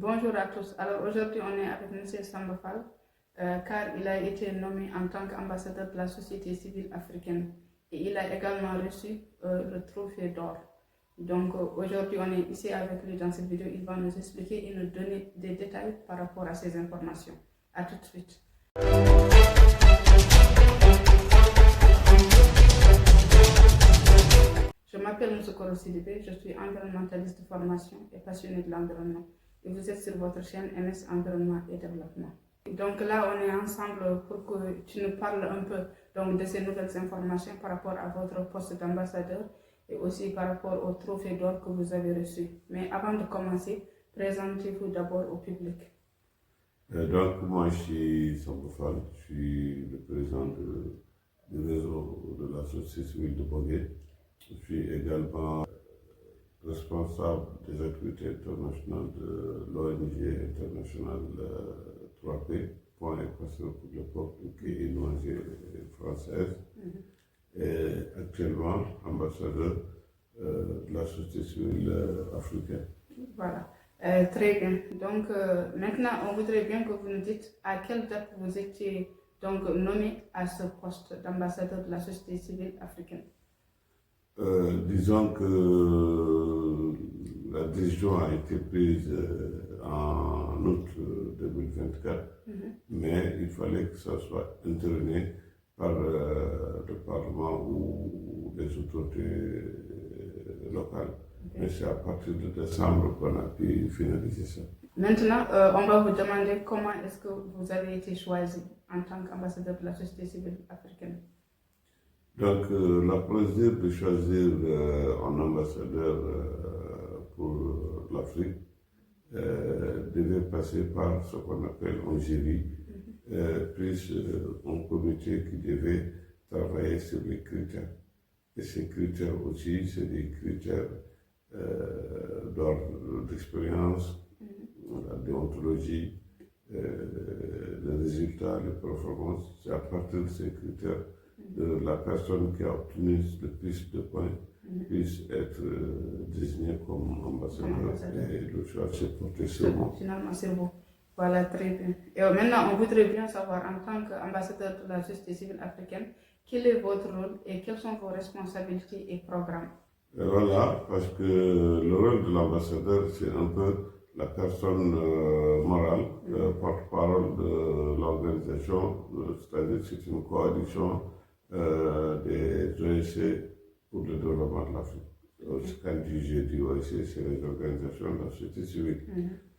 Bonjour à tous. Alors aujourd'hui, on est avec M. Samba Fall, car il a été nommé en tant qu'ambassadeur de la société civile africaine et il a également reçu le trophée d'or. Donc aujourd'hui, on est ici avec lui dans cette vidéo. Il va nous expliquer et nous donner des détails par rapport à ces informations. A tout de suite. Je m'appelle M. Koro Sidibé, je suis environnementaliste de formation et passionné de l'environnement. Et vous êtes sur votre chaîne MS Environnement et Développement. Donc là, on est ensemble pour que tu nous parles un peu donc, de ces nouvelles informations par rapport à votre poste d'ambassadeur et aussi par rapport au trophée d'or que vous avez reçu. Mais avant de commencer, présentez-vous d'abord au public. Donc moi je suis Samba Fall, je suis le président du réseau de la société civile de Bogué. Je suis également responsable des activités internationales de l'ONG internationale 3P, Point Équation pour le peuple, qui est une ONG française, et actuellement ambassadeur de la société civile africaine. Voilà, très bien. Donc maintenant, on voudrait bien que vous nous dites à quelle date vous étiez donc nommé à ce poste d'ambassadeur de la société civile africaine. Disons que la décision a été prise en août 2024, mais il fallait que ça soit entériné par le Parlement ou les autorités locales. Mais c'est à partir de décembre qu'on a pu finaliser ça. Maintenant, on va vous demander comment est-ce que vous avez été choisi en tant qu'ambassadeur de la société civile africaine. Donc, la procédure de choisir un ambassadeur pour l'Afrique devait passer par ce qu'on appelle un jury, plus un comité qui devait travailler sur les critères. Et ces critères aussi, c'est des critères d'ordre d'expérience, la déontologie, les résultats, les performances. C'est à partir de ces critères de la personne qui a obtenu le plus de points puisse être désignée comme ambassadeur et le choix s'est porté sur moi. Finalement, c'est bon. Voilà, très bien. Et maintenant, on voudrait bien savoir, en tant qu'ambassadeur de la société civile africaine, quel est votre rôle et quelles sont vos responsabilités et programmes? Et voilà, parce que le rôle de l'ambassadeur, c'est un peu la personne morale, porte-parole de l'organisation, c'est-à-dire que c'est une coalition des OEC pour le développement de l'Afrique. Quand j'ai dit OEC, c'est les organisations de la société civile.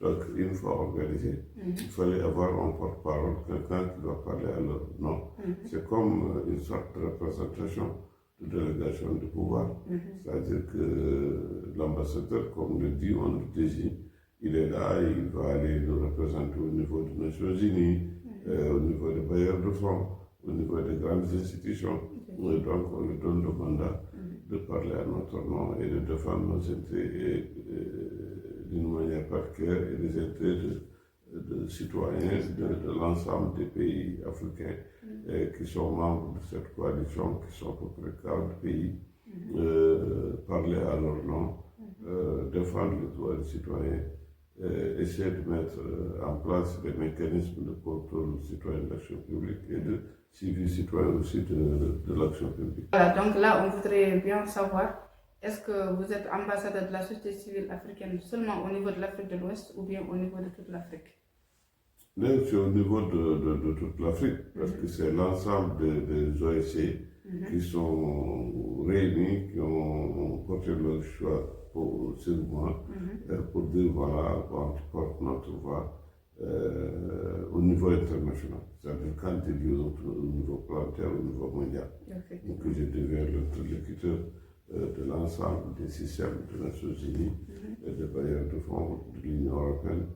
Donc, une fois organisé, il fallait avoir un porte-parole, quelqu'un qui doit parler à leur nom. C'est comme une sorte de représentation de délégation de pouvoir. C'est-à-dire que l'ambassadeur, comme le dit, on le désigne, il est là, il va aller nous représenter au niveau des Nations Unies, au niveau des bailleurs de fonds, au niveau des grandes institutions. Donc, on lui donne le mandat de parler à notre nom et de défendre nos intérêts d'une manière particulière et les intérêts de citoyens de l'ensemble des pays africains qui sont membres de cette coalition, qui sont à peu près 40 pays, parler à leur nom, défendre les droits des citoyens, essayer de mettre en place des mécanismes de contrôle citoyen de l'action publique et de suivi citoyen aussi de l'action publique. Voilà, donc là, on voudrait bien savoir, est-ce que vous êtes ambassadeur de la société civile africaine seulement au niveau de l'Afrique de l'Ouest ou bien au niveau de toute l'Afrique? Mais c'est au niveau de toute l'Afrique, parce que c'est l'ensemble des OEC qui sont réunis, qui ont porté leur choix sur moi, pour dire voilà, on porte notre voix au niveau international. C'est-à-dire quand il y a au niveau planétaire, au niveau mondial. Donc je deviens l'interlocuteur de l'ensemble des systèmes des Nations Unies, des bailleurs de fonds, de l'Union européenne,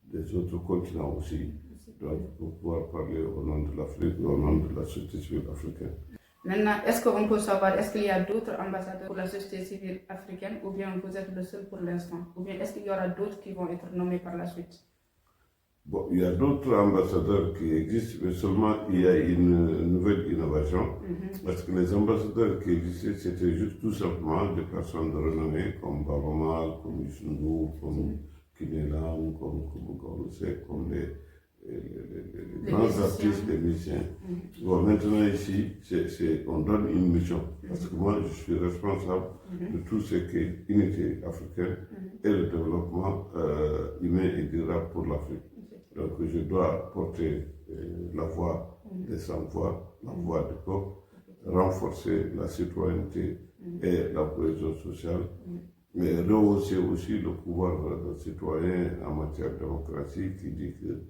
des autres continents aussi, donc pour pouvoir parler au nom de l'Afrique et au nom de la société civile africaine. Maintenant, est-ce qu'on peut savoir, est-ce qu'il y a d'autres ambassadeurs pour la société civile africaine ou bien vous êtes le seul pour l'instant? Ou bien est-ce qu'il y aura d'autres qui vont être nommés par la suite? Bon, il y a d'autres ambassadeurs qui existent, mais seulement il y a une nouvelle innovation, parce que les ambassadeurs qui existaient, c'était juste tout simplement des personnes de renommée, comme Babamal, comme Yusundu, comme Kinelam, comme Gaulousset, comme les grands artistes, les musiciens. Bon, maintenant ici, on donne une mission. Parce que moi, je suis responsable de tout ce qui est unité africaine et le développement humain et durable pour l'Afrique. Donc, je dois porter la voix des sans-voix, la voix du peuple, renforcer la citoyenneté et la cohésion sociale, mais rehausser aussi le pouvoir citoyen en matière de démocratie qui dit que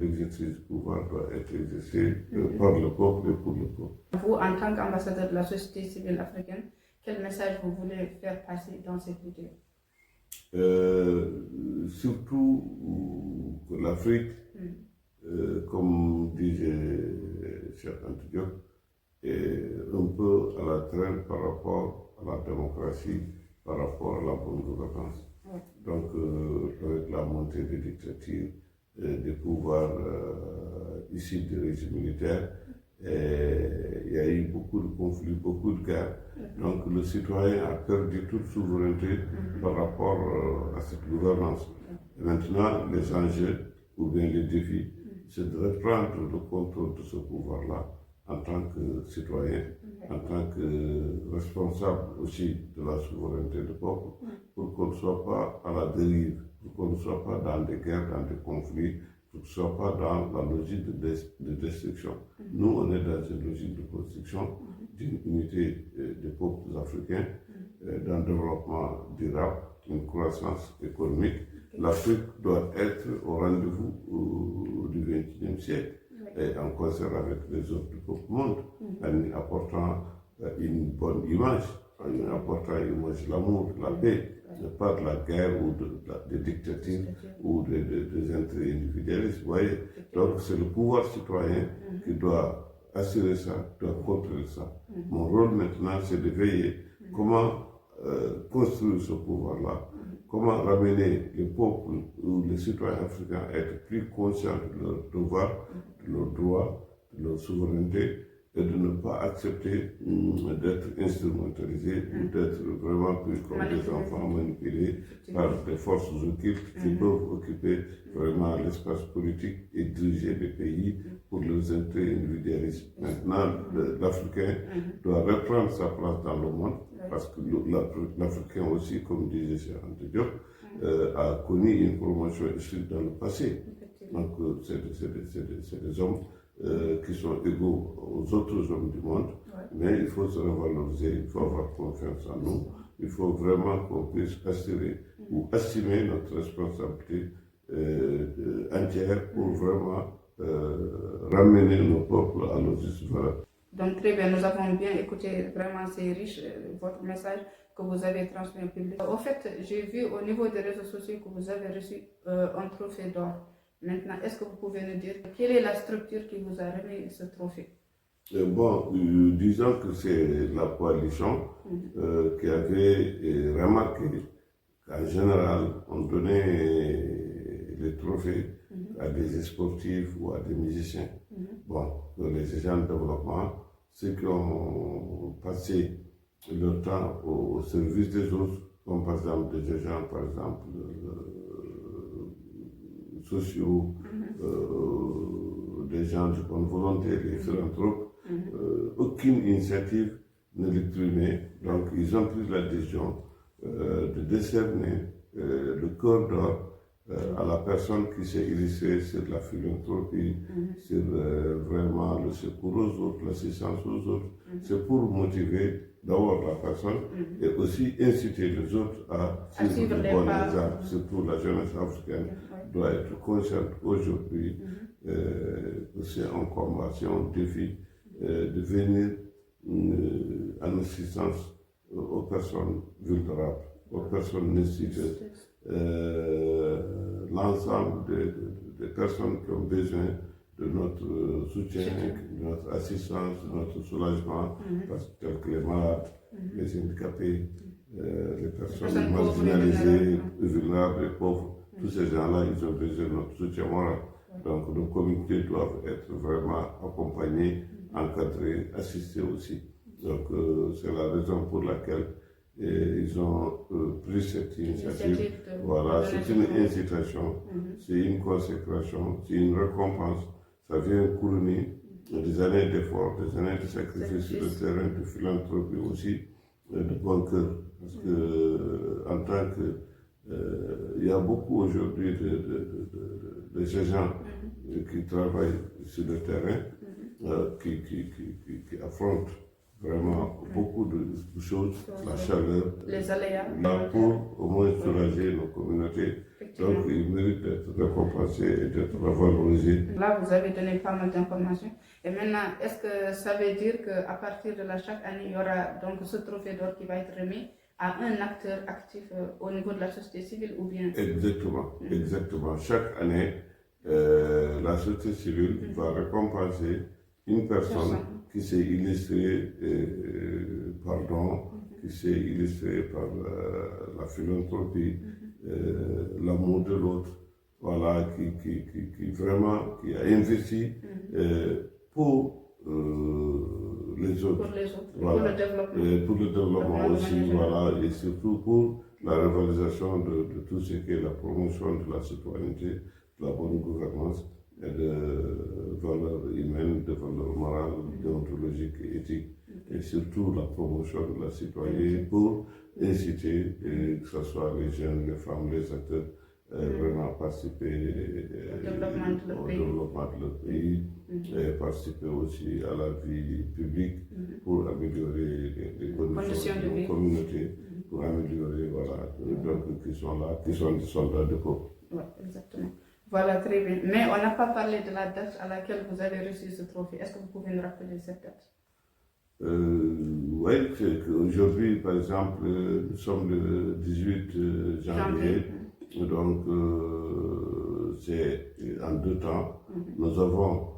l'exercice du pouvoir doit être exercé par le peuple et pour le peuple. Vous, en tant qu'ambassadeur de la société civile africaine, quel message vous voulez faire passer dans cette vidéo? Surtout que l'Afrique, comme disait Cheikh Anta Diop, est un peu à la traîne par rapport à la démocratie, par rapport à la bonne gouvernance. Donc, avec la montée des dictatures, des pouvoirs issus du régime militaire, il y a eu beaucoup de conflits, beaucoup de guerres. Donc le citoyen a perdu toute souveraineté par rapport à cette gouvernance. Et maintenant, les enjeux ou bien les défis, c'est de reprendre le contrôle de ce pouvoir-là en tant que citoyen, en tant que responsable aussi de la souveraineté du peuple, pour qu'on ne soit pas à la dérive, pour qu'on ne soit pas dans des guerres, dans des conflits, pour qu'on ne soit pas dans la logique de destruction. Nous, on est dans une logique de construction d'une unité des peuples africains, d'un développement durable, une croissance économique. L'Afrique doit être au rendez-vous du XXIe siècle, et en concert avec les autres peuples du monde, en apportant une bonne image, en apportant une image de l'amour, de la paix, pas de la guerre ou des dictatures ou des intérêts individualistes. Vous voyez? Donc c'est le pouvoir citoyen qui doit assurer ça, doit contrôler ça. Mon rôle maintenant, c'est de veiller comment construire ce pouvoir-là, comment ramener les peuples ou les citoyens africains à être plus conscients de leurs devoirs, de leurs droits, de leur souveraineté, et de ne pas accepter d'être instrumentalisés ou d'être vraiment pris comme des enfants manipulés par des forces occultes qui peuvent occuper vraiment l'espace politique et diriger les pays pour leurs intérêts individualistes. Maintenant, l'Africain doit reprendre sa place dans le monde, parce que l'Africain aussi, comme disait Cheikh Anta Diop, a connu une promotion historique dans le passé. Donc, c'est des hommes qui sont égaux aux autres hommes du monde, mais il faut se revaloriser, il faut avoir confiance en nous, il faut vraiment qu'on puisse assurer ou assumer notre responsabilité entière pour vraiment ramener nos peuples à leur juste valeur. Donc très bien, nous avons bien écouté, vraiment c'est riche votre message que vous avez transmis au public. Au fait, j'ai vu au niveau des réseaux sociaux que vous avez reçu un trophée d'or. Maintenant, est-ce que vous pouvez nous dire quelle est la structure qui vous a remis ce trophée? Bon, disons que c'est la coalition qui avait remarqué qu'en général, on donnait les trophées à des sportifs ou à des musiciens. Bon, les agents de développement, ceux qui ont passé leur temps au service des autres, comme par exemple des agents, par exemple, sociaux, des gens de bonne volonté, des philanthropes, aucune initiative ne les primait. Donc, ils ont pris la décision de décerner le cœur d'or à la personne qui s'est illustrée sur la philanthropie, sur vraiment le secours aux autres, l'assistance aux autres. C'est pour motiver d'abord la personne et aussi inciter les autres à suivre le bon exemple. Surtout la jeunesse africaine doit être consciente aujourd'hui que c'est un combat, c'est un défi de venir en assistance aux personnes vulnérables, aux personnes nécessiteuses. L'ensemble des personnes qui ont besoin de notre soutien, de notre assistance, de notre soulagement, parce que tels que les malades, les handicapés, les personnes marginalisées, les vulnérables, les pauvres, tous ces gens-là, ils ont besoin de notre soutien moral. Donc nos communautés doivent être vraiment accompagnées, encadrées, assistées aussi. Donc c'est la raison pour laquelle et ils ont pris cette initiative. Voilà, c'est une incitation, c'est une consécration, c'est une récompense. Ça vient couronner des années d'efforts, des années de sacrifice sur le terrain, de philanthropie aussi, de bon cœur. Parce que, en tant que. Il y a beaucoup aujourd'hui de gens qui travaillent sur le terrain, qui affrontent vraiment beaucoup de choses, la chaleur, les aléas, pour au moins soulager nos communautés. Donc, ils méritent d'être récompensés et d'être valorisés. Là, vous avez donné pas mal d'informations. Et maintenant, est-ce que ça veut dire qu'à partir de là, chaque année, il y aura donc ce trophée d'or qui va être remis à un acteur actif au niveau de la société civile ou bien? Exactement, exactement. Chaque année, la société civile va récompenser une personne qui s'est illustrée par don, qui s'est illustrée par la philanthropie, l'amour de l'autre, voilà, qui vraiment qui a investi pour les autres. Pour les autres, voilà. pour le développement. Pour le développement aussi, voilà, et surtout pour la réalisation de tout ce qui est la promotion de la citoyenneté, de la bonne gouvernance et de valeurs humaines, de valeurs morales, déontologiques et éthiques, et surtout la promotion de la citoyenneté pour inciter, que ce soit les jeunes, les femmes, les acteurs, vraiment participer au développement de leur pays, et participer aussi à la vie publique pour améliorer les conditions de nos communautés, pour améliorer, voilà, donc qui sont là, qui sont des soldats de peuple. Oui, exactement. Voilà, très bien. Mais on n'a pas parlé de la date à laquelle vous avez reçu ce trophée. Est-ce que vous pouvez nous rappeler cette date? Oui, aujourd'hui, par exemple, nous sommes le 18 janvier. Donc, c'est en 2 temps. Nous avons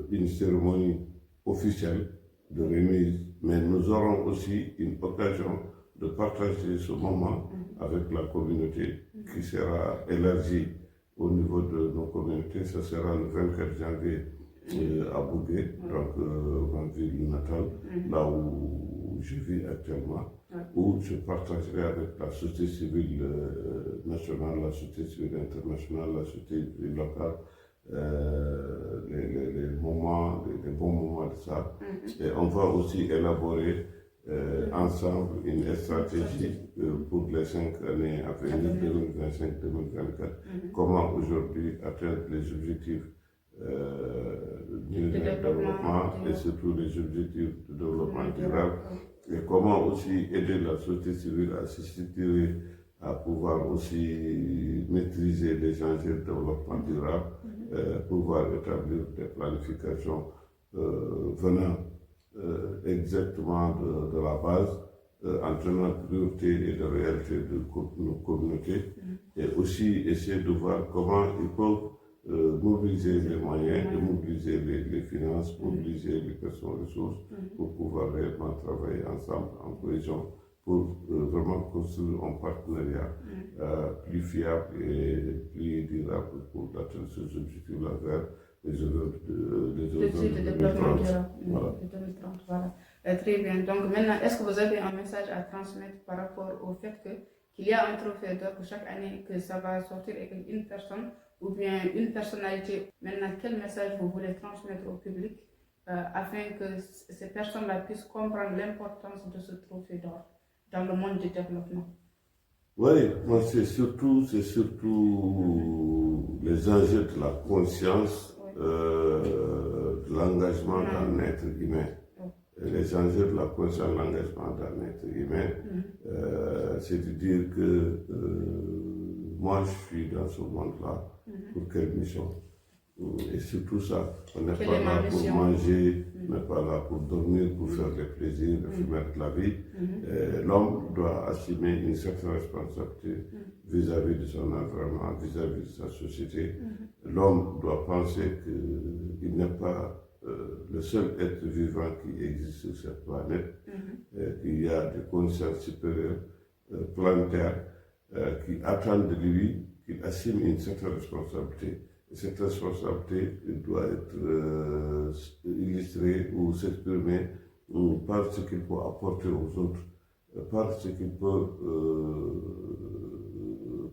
une cérémonie officielle de remise, mais nous aurons aussi une occasion de partager ce moment avec la communauté qui sera élargie au niveau de nos communautés. Ce sera le 24 janvier à Bougué, donc ma ville natale, là où je vis actuellement, où je partagerai avec la société civile nationale, la société civile internationale, la société civile locale, les bons moments de ça. Et on va aussi élaborer ensemble une stratégie pour les 5 années à venir, 2025-2024. Comment aujourd'hui atteindre les objectifs du développement et surtout les objectifs de développement durable, et comment aussi aider la société civile à se structurer, à pouvoir aussi maîtriser les enjeux de développement durable, pouvoir établir des planifications venant exactement de la base, entraînant priorité et de réalité de nos communautés, et aussi essayer de voir comment ils peuvent mobiliser les moyens, de mobiliser les finances, mobiliser les personnes ressources pour pouvoir réellement travailler ensemble en cohésion pour vraiment construire un partenariat plus fiable et plus durable pour atteindre ces objectifs-là vers les objectifs de développement durable. Voilà. 2030, voilà. Très bien. Donc maintenant, est-ce que vous avez un message à transmettre par rapport au fait qu'il y a un trophée d'or chaque année, que ça va sortir avec une personne ou bien une personnalité? Maintenant, quel message vous voulez transmettre au public afin que ces personnes-là puissent comprendre l'importance de ce trophée d'or dans le monde du développement? Oui, moi c'est surtout les enjeux de la conscience, de l'engagement d'un être humain. Les enjeux de la conscience, de l'engagement d'un être humain, c'est de dire que moi je suis dans ce monde-là pour quelle mission? Et surtout ça, on n'est pas là pour manger, on n'est pas là pour dormir, pour faire des plaisirs, éphémères de la vie. L'homme doit assumer une certaine responsabilité vis-à-vis de son environnement, vis-à-vis de sa société. L'homme doit penser qu'il n'est pas le seul être vivant qui existe sur cette planète, qu'il y a des consciences supérieures, planétaires, qui attendent de lui qu'il assume une certaine responsabilité. Cette responsabilité doit être illustrée ou s'exprimer par ce qu'il peut apporter aux autres par ce qu'il peut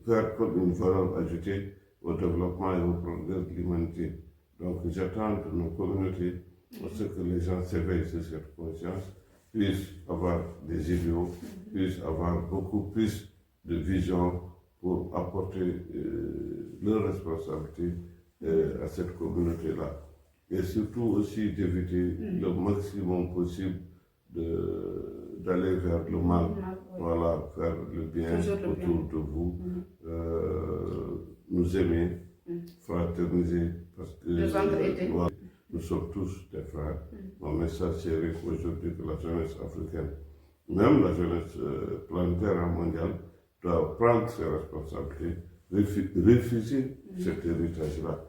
faire comme une valeur ajoutée au développement et au progrès de l'humanité. Donc j'attends de nos communautés pour ce que les gens s'éveillent sur cette conscience, puissent avoir des idéaux, puissent avoir beaucoup plus de vision pour apporter leur responsabilité à cette communauté-là. Et surtout aussi d'éviter le maximum possible d'aller vers le mal, voilà, faire le bien autour de vous, nous aimer, fraterniser, parce que voilà, nous sommes tous des frères. Mon message c'est aujourd'hui que la jeunesse africaine, même la jeunesse planétaire mondiale, doit prendre ses responsabilités, refuser cet héritage-là.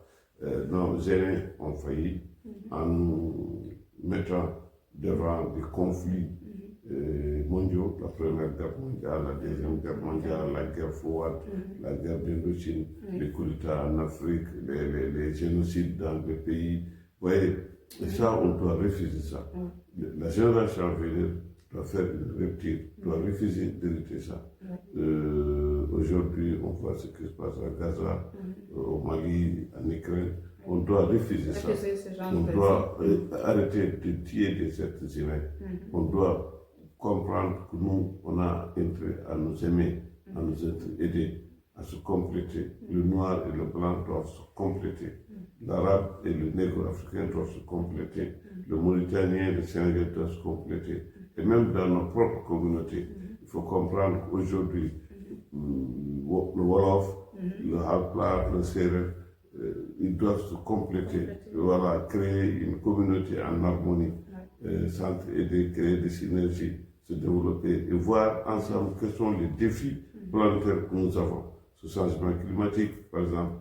Nos aînés ont failli en nous mettant devant des conflits mondiaux, la Première Guerre mondiale, la Deuxième Guerre mondiale, la guerre froide, la guerre d'Indochine, les coups d'État en Afrique, les génocides dans des pays. Vous voyez, et ça, on doit refuser ça. La génération à venir doit faire une rupture, doit refuser d'hériter ça. Aujourd'hui, on voit ce qui se passe à Gaza, au Mali, en Ukraine. On doit refuser ça. On doit arrêter de tuer des êtres humains. On doit comprendre que nous, on a intérêt à nous aimer, à nous aider, à se compléter. Le noir et le blanc doivent se compléter. L'arabe et le négro-africain doivent se compléter. Le mauritanien et le sénégalais doivent se compléter. Et même dans nos propres communautés, il faut comprendre qu'aujourd'hui, le Wolof, le Halpulaar, le Sérère, ils doivent se compléter. Voilà, créer une communauté en harmonie, s'entraider, créer des synergies, se développer et voir ensemble quels sont les défis planétaires que nous avons. Ce changement climatique, par exemple,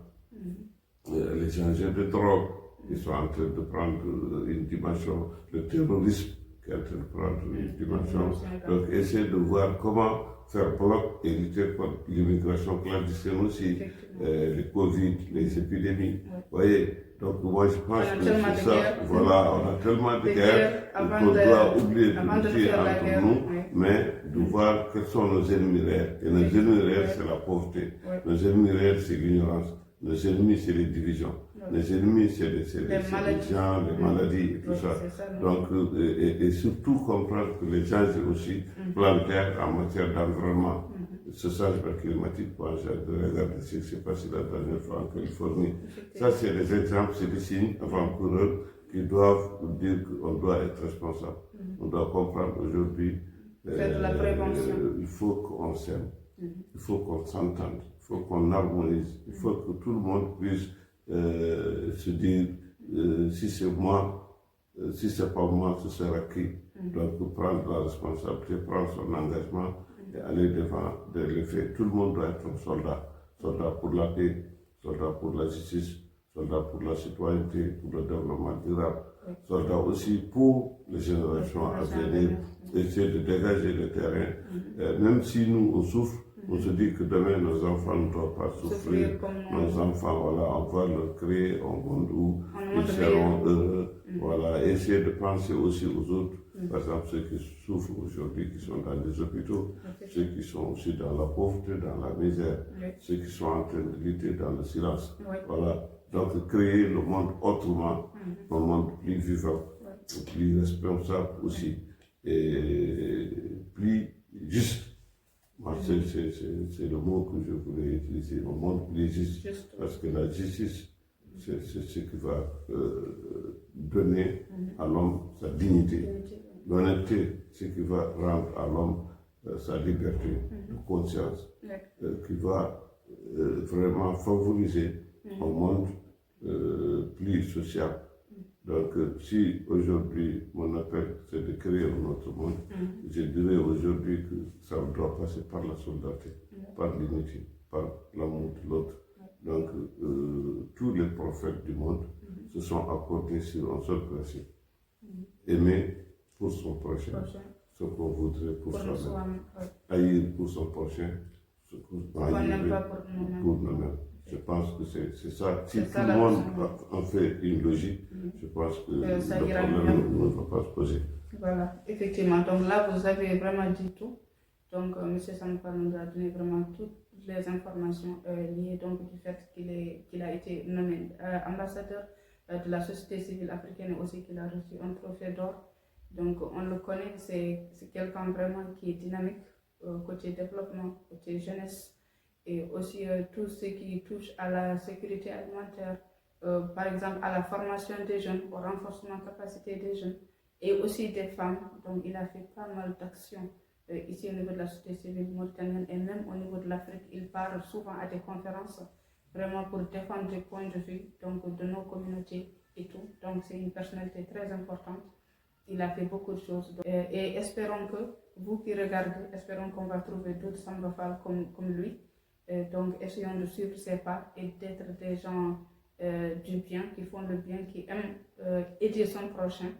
les changements de drogue, ils sont en train de prendre une dimension, le terrorisme qui est en train de prendre une dimension. Donc, essayer de voir comment faire bloc et lutter contre l'immigration clandestine aussi, les Covid, les épidémies. Vous voyez, donc moi je pense que c'est ça. Voilà, on a tellement de guerres qu'on doit oublier de lutter entre nous, mais de voir quels sont nos ennemis réels. Et nos ennemis réels, c'est la pauvreté. Nos ennemis réels, c'est l'ignorance. Nos ennemis, c'est les divisions. Les ennemis, c'est les gens, les maladies et tout ça. Donc, et surtout comprendre que les gens, c'est aussi planétaire en matière d'environnement. Ce changement climatique, moi, j'ai regardé ce qui s'est passé la dernière fois en Californie. Ça, c'est des exemples, c'est des signes avant-coureurs qui doivent dire qu'on doit être responsable. On doit comprendre aujourd'hui il faut qu'on s'aime, il faut qu'on s'entende, il faut qu'on harmonise, il faut que tout le monde puisse se dire si c'est moi, si c'est pas moi, ce sera qui. Donc prendre la responsabilité, prendre son engagement et aller devant les faits. Tout le monde doit être un soldat. Soldat pour la paix, soldat pour la justice, soldat pour la citoyenneté, pour le développement durable, soldat aussi pour les générations à venir, essayer de dégager le terrain. Même si nous on souffre, on se dit que demain nos enfants ne doivent pas souffrir. Nos enfants, voilà, on va leur créer un monde où ils seront heureux. Voilà, essayer de penser aussi aux autres. Par exemple, ceux qui souffrent aujourd'hui, qui sont dans les hôpitaux, ceux qui sont aussi dans la pauvreté, dans la misère, ceux qui sont en train de lutter dans le silence. Voilà, donc créer le monde autrement, un monde plus vivant, plus responsable aussi, et plus juste. Moi, c'est le mot que je voulais utiliser, un monde plus juste, parce que la justice, c'est ce qui va donner à l'homme sa dignité. L'honnêteté, c'est ce qui va rendre à l'homme sa liberté de conscience, qui va vraiment favoriser un monde plus social. Donc, si aujourd'hui mon appel c'est de créer un autre monde, je dirais aujourd'hui que ça doit passer par la solidarité, par l'unité, par l'amour de l'autre. Donc, tous les prophètes du monde se sont accordés sur un seul principe: aimer pour son prochain ce qu'on voudrait pour soi-même, haïr pour son prochain ce qu'on n'aime pas pour nous-mêmes. Je pense que c'est ça. Si tout le monde en fait une logique, je pense que le problème ne va pas se poser. Voilà, effectivement. Donc là, vous avez vraiment dit tout. Donc, M. Sampal nous a donné vraiment toutes les informations liées donc du fait qu'il a été nommé ambassadeur de la société civile africaine et aussi qu'il a reçu un trophée d'or. Donc, on le connaît, c'est quelqu'un vraiment qui est dynamique côté développement, côté jeunesse et aussi tout ce qui touche à la sécurité alimentaire, par exemple à la formation des jeunes, au renforcement de la capacité des jeunes et aussi des femmes. Donc, il a fait pas mal d'actions ici au niveau de la société civile mauritanienne et même au niveau de l'Afrique. Il parle souvent à des conférences vraiment pour défendre des points de vue donc, de nos communautés et tout. Donc, c'est une personnalité très importante. Il a fait beaucoup de choses. Et espérons que, vous qui regardez, espérons qu'on va trouver d'autres Samba Fall comme lui. Donc, essayons de suivre ses pas et d'être des gens du bien, qui font le bien, qui aiment aider son prochain,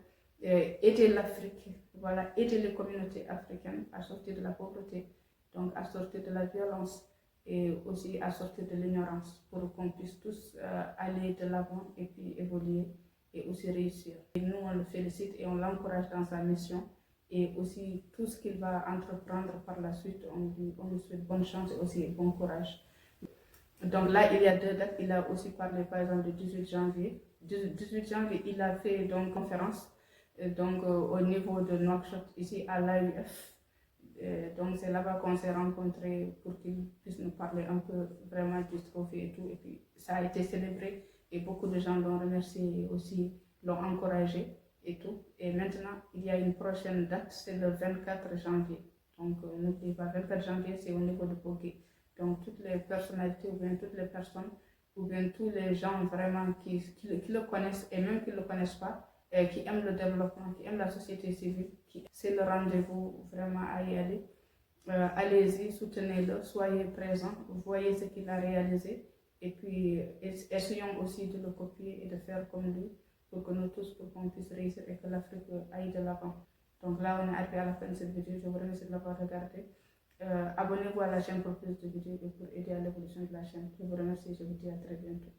aider l'Afrique, voilà, aider les communautés africaines à sortir de la pauvreté, donc à sortir de la violence et aussi à sortir de l'ignorance pour qu'on puisse tous aller de l'avant et puis évoluer et aussi réussir. Et nous, on le félicite et on l'encourage dans sa mission et aussi tout ce qu'il va entreprendre par la suite, on lui souhaite bonne chance et aussi bon courage. Donc là, il y a 2 dates, il a aussi parlé par exemple du 18 janvier. 18 janvier, il a fait donc une conférence donc, au niveau de Nouakchott, ici à l'AUF. Donc c'est là-bas qu'on s'est rencontrés pour qu'il puisse nous parler un peu vraiment du trophée et tout. Et puis ça a été célébré et beaucoup de gens l'ont remercié et aussi l'ont encouragé et tout. Et maintenant, il y a une prochaine date, c'est le 24 janvier. Donc n'oubliez pas, 24 janvier, c'est au niveau de Bogué. Donc toutes les personnalités ou bien toutes les personnes ou bien tous les gens vraiment qui le connaissent et même qui ne le connaissent pas, qui aiment le développement, qui aiment la société civile, c'est le rendez-vous vraiment à y aller. Allez-y, soutenez-le, soyez présents, voyez ce qu'il a réalisé et puis essayons aussi de le copier et de faire comme lui pour que nous tous, pour qu'on puisse réussir et que l'Afrique aille de l'avant. Donc là, on est arrivé à la fin de cette vidéo, je vous remercie de l'avoir regardé. Abonnez-vous à la chaîne pour plus de vidéos et pour aider à l'évolution de la chaîne. Je vous remercie et je vous dis à très bientôt.